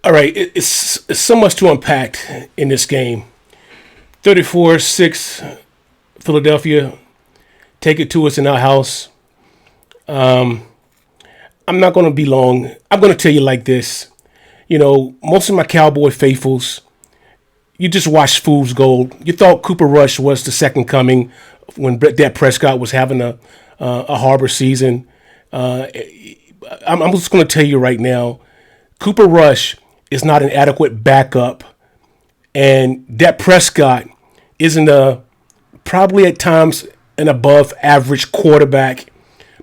All right, it's so much to unpack in this game. 34-6, Philadelphia. Take it to us in our house. I'm not going to be long. I'm going to tell you like this. You know, most of my Cowboy faithfuls, you just watched Fool's Gold. You thought Cooper Rush was the second coming when Dak Prescott was having a harbor season. I'm just going to tell you right now, Cooper Rush is not an adequate backup, and Dak Prescott isn't probably at times an above average quarterback,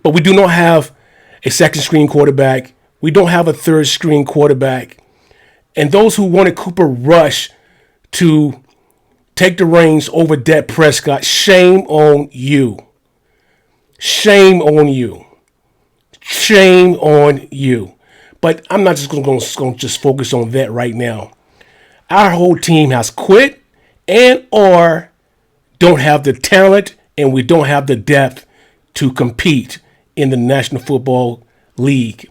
but we do not have a second string quarterback. We don't have a third string quarterback. And those who wanted Cooper Rush to take the reins over Dak Prescott, shame on you. Shame on you. Shame on you. But I'm not just going to just focus on that right now. Our whole team has quit and or don't have the talent, and we don't have the depth to compete in the National Football League.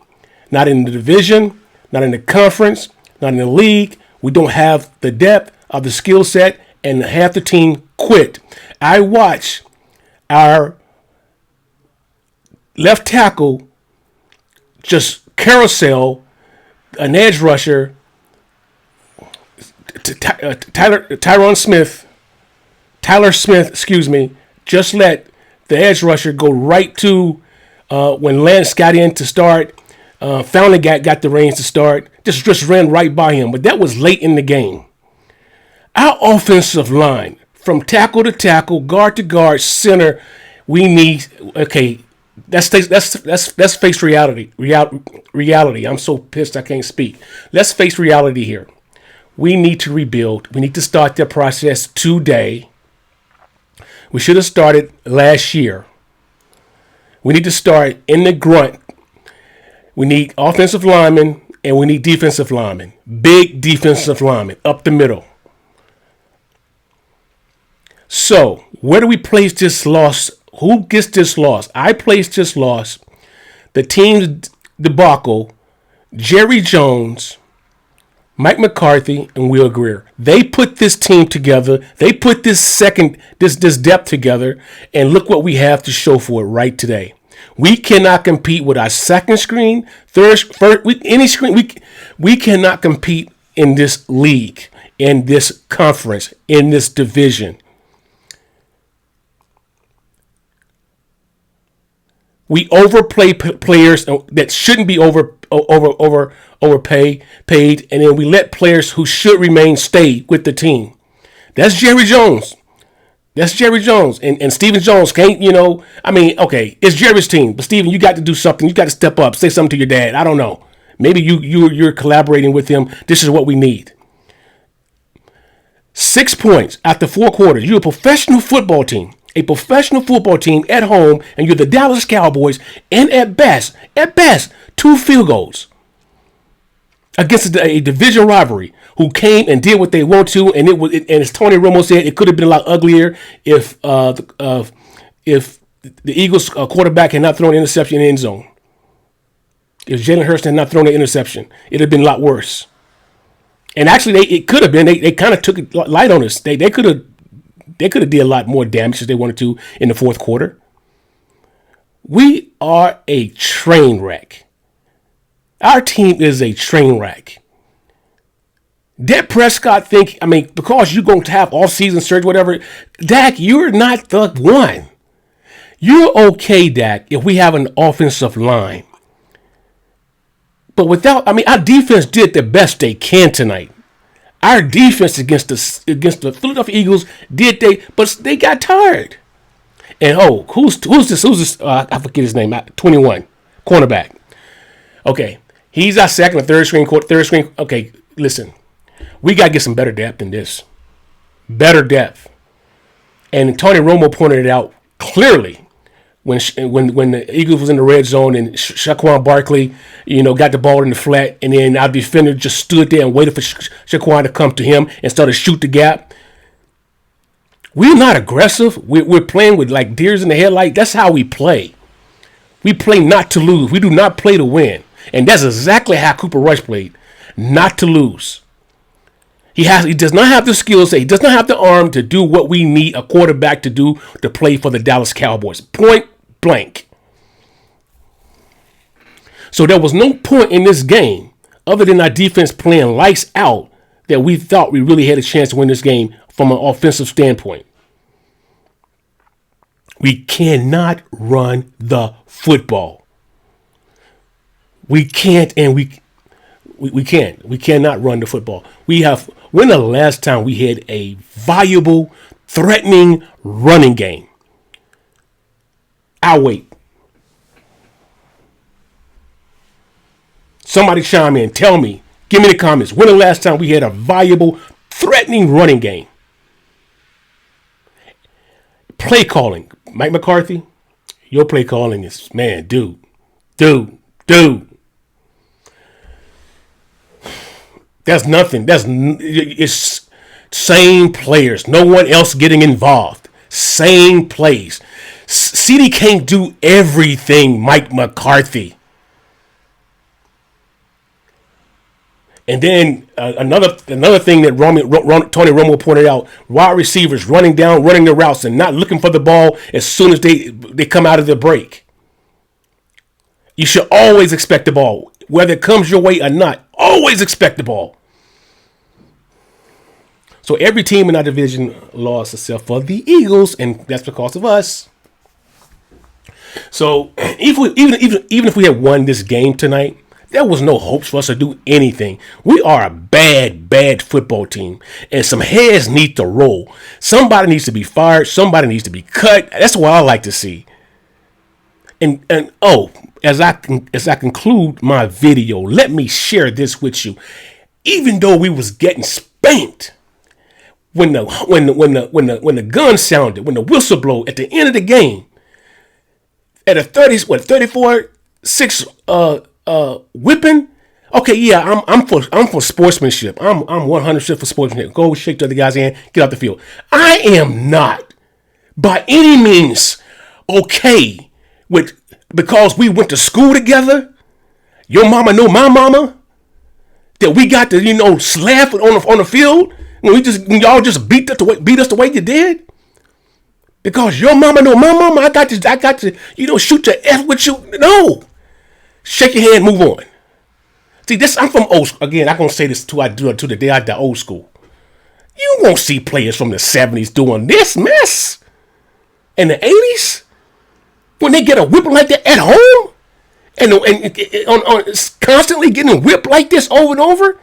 Not in the division, not in the conference, not in the league. We don't have the depth of the skill set, and half the team quit. I watch our left tackle just carousel an edge rusher, Tyler Smith, just let the edge rusher go right to when Lance got in to start. Finally got the reins to start. Just ran right by him, but that was late in the game. Our offensive line, from tackle to tackle, guard to guard, center, we need. Okay, let's face reality. Reality. I'm so pissed I can't speak. Let's face reality here. We need to rebuild. We need to start that process today. We should have started last year. We need to start in the grunt. We need offensive linemen and we need defensive linemen. Big defensive linemen up the middle. So, where do we place this loss? Who gets this loss? I place this loss. The team's debacle, Jerry Jones, Mike McCarthy, and Will Greer. They put this team together. They put this depth together, and look what we have to show for it right today. We cannot compete with our second screen, first, any screen. We cannot compete in this league, in this conference, in this division. We overplay players that shouldn't be overpaid, and then we let players who should remain stay with the team. That's Jerry Jones. And Stephen Jones can't, okay, it's Jerry's team, but Stephen, you got to do something. You got to step up, say something to your dad. I don't know. Maybe you're collaborating with him. This is what we need. 6 points after 4 quarters. You're a professional football team. At home, and you're the Dallas Cowboys, and at best, 2 field goals against a division rivalry who came and did what they want to, and and as Tony Romo said, it could have been a lot uglier if the Eagles quarterback had not thrown an interception in the end zone. If Jalen Hurts had not thrown an interception, it'd have been a lot worse. And actually, it could have been. They kind of took it light on us. They could have did a lot more damage if they wanted to in the fourth quarter. We are a train wreck. Our team is a train wreck. Dak Prescott because you're going to have off-season surgery, whatever, Dak, you're not the one. You're okay, Dak, if we have an offensive line. But our defense did the best they can tonight. Our defense against the Philadelphia Eagles but they got tired. And who's this? I forget his name. 21 cornerback. Okay, he's our second or third string. Okay, listen, we got to get some better depth than this. Better depth. And Tony Romo pointed it out clearly when the Eagles was in the red zone and Saquon Barkley, got the ball in the flat, and then our defender just stood there and waited for Saquon to come to him and started to shoot the gap. We're not aggressive. We're playing with like deers in the headlight. That's how we play. We play not to lose. We do not play to win. And that's exactly how Cooper Rush played. not to lose. He does not have the skills, he does not have the arm to do what we need a quarterback to do to play for the Dallas Cowboys. Point blank. So there was no point in this game, other than our defense playing lights out, that we thought we really had a chance to win this game from an offensive standpoint. We cannot run the football. We can't, and we can't. We cannot run the football. When the last time we had a viable, threatening running game? I'll wait. Somebody chime in. Tell me. Give me the comments. When the last time we had a viable, threatening running game? Play calling. Mike McCarthy, your play calling is, man, dude. That's nothing. It's same players. No one else getting involved. Same plays. CD can't do everything, Mike McCarthy. And then another thing that Tony Romo pointed out: wide receivers running the routes and not looking for the ball as soon as they come out of the break. You should always expect the ball, whether it comes your way or not. Always expect the ball. So every team in our division lost except for the Eagles, and that's because of us. So even if we had won this game tonight, there was no hopes for us to do anything. We are a bad football team, and some heads need to roll. Somebody needs to be fired. Somebody needs to be cut. That's what I like to see. And as I conclude my video, let me share this with you. Even though we was getting spanked when the gun sounded, when the whistle blew at the end of the game, at a 34-6 whipping. Okay, yeah, I'm for sportsmanship. I'm 100% for sportsmanship. Go shake the other guy's hand, get out the field. I am not by any means okay with, because we went to school together. Your mama know my mama, that we got to slap on the field when y'all just beat us the way you did. Because your mama know my mama, I got to shoot your F with you. No. Shake your hand, move on. See, I'm from old school. Again, I'm going to say this to the day I die, old school. You won't see players from the 70s doing this mess. In the 80s? When they get a whip like that at home? And constantly getting whipped like this over and over?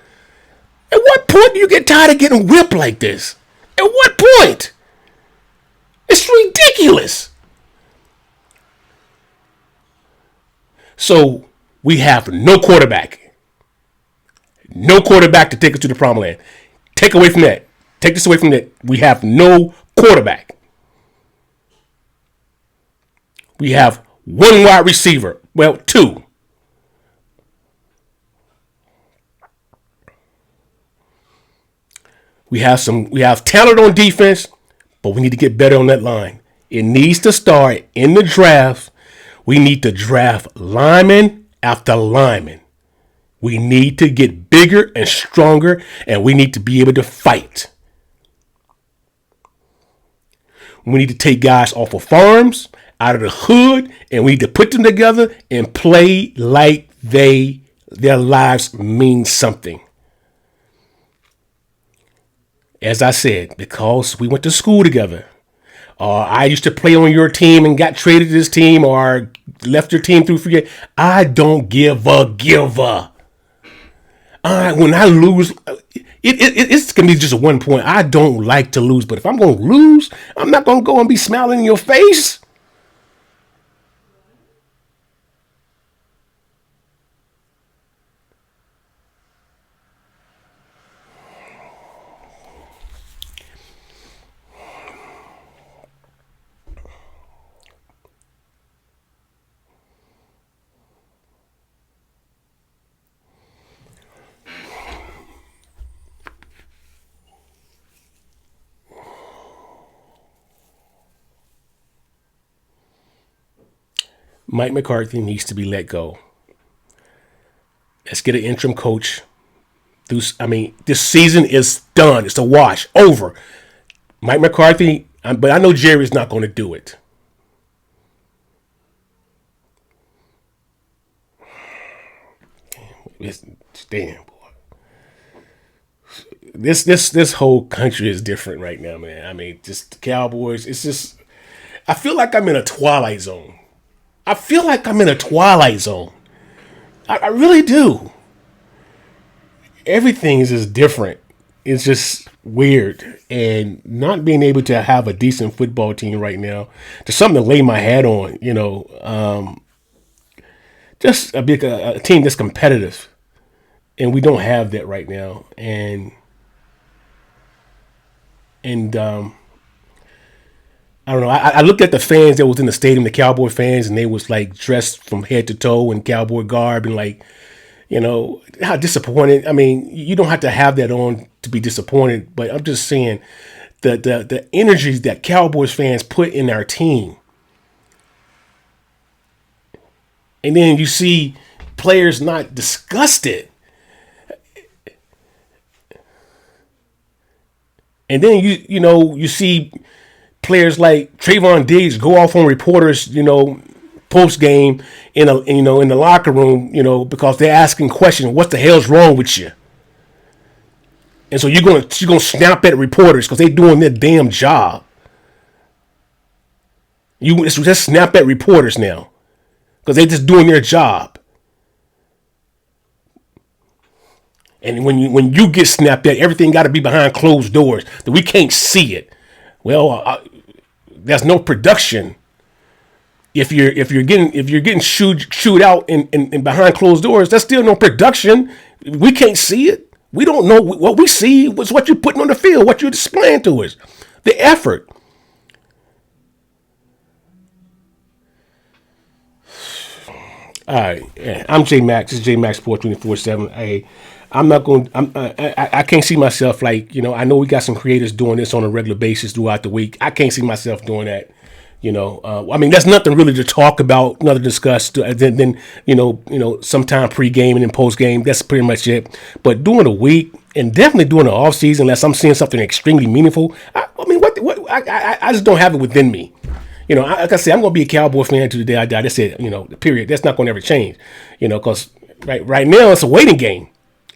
At what point do you get tired of getting whipped like this? At what point? It's ridiculous. So we have no quarterback. No quarterback to take us to the promised land. Take away from that. Take this away from that. We have no quarterback. We have one wide receiver. Well, two. We have talent on defense, but we need to get better on that line. It needs to start in the draft. We need to draft lineman after lineman. We need to get bigger and stronger, and we need to be able to fight. We need to take guys off of farms, out of the hood, and we need to put them together and play like their lives mean something. As I said, because we went to school together, or I used to play on your team and got traded to this team, or left your team through free. I don't give a giver. When I lose, it's going to be just 1 point. I don't like to lose, but if I'm going to lose, I'm not going to go and be smiling in your face. Mike McCarthy needs to be let go. Let's get an interim coach. This season is done. It's a wash. Over. Mike McCarthy, but I know Jerry's not going to do it. Damn, boy. This whole country is different right now, man. Just the Cowboys. It's just, I feel like I'm in a twilight zone. I really do. Everything is just different. It's just weird, and not being able to have a decent football team right now, just something to lay my hat on. Just a team that's competitive, and we don't have that right now. And I don't know. I looked at the fans that was in the stadium, the Cowboy fans, and they was like dressed from head to toe in Cowboy garb, and like, how disappointed. You don't have to have that on to be disappointed, but I'm just saying the energies that Cowboys fans put in our team. And then you see players not disgusted. And then you see players like Trayvon Diggs go off on reporters, post game in the locker room, because they're asking questions. What the hell's wrong with you? And so you're gonna snap at reporters because they're doing their damn job. You just snap at reporters now because they're just doing their job. And when you get snapped at, everything got to be behind closed doors that we can't see it. Well, there's no production. If you're getting chewed out in behind closed doors, there's still no production. We can't see it. We don't know what we see was what you're putting on the field, what you're displaying to us, the effort. All right, yeah, I'm J Max. This is J Max Sports 24/7. I'm not going. I can't see myself like, I know we got some creators doing this on a regular basis throughout the week. I can't see myself doing that. There's nothing really to talk about, nothing to discuss. Then sometime pre-game and then post-game. That's pretty much it. But during the week and definitely during the off season, unless I'm seeing something extremely meaningful, I just don't have it within me. Like I said, I'm going to be a Cowboy fan to the day I die. That's it. Period. That's not going to ever change. Because right now it's a waiting game.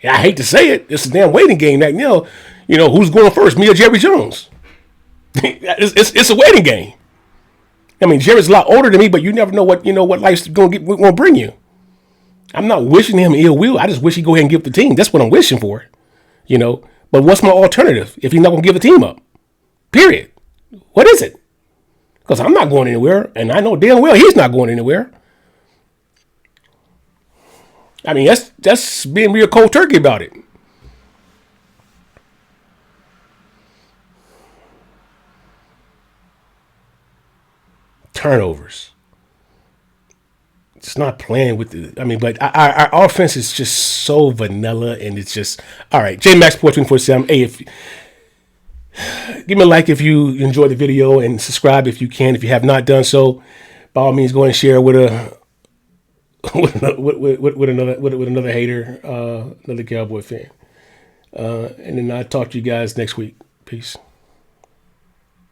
I hate to say it. It's a damn waiting game right now. Who's going first, me or Jerry Jones? It's a waiting game. Jerry's a lot older than me, but you never know what life's going to bring you. I'm not wishing him ill will. I just wish he'd go ahead and give the team. That's what I'm wishing for. But what's my alternative if he's not going to give the team up? Period. What is it? Because I'm not going anywhere, and I know damn well he's not going anywhere. That's being real cold turkey about it. Turnovers. It's not playing with but our offense is just so vanilla, and it's just all right. J Max Sports 24/7. Hey, give me a like if you enjoyed the video, and subscribe if you can. If you have not done so, by all means, go ahead and share with another hater, another Cowboy fan. And then I'll talk to you guys next week. Peace.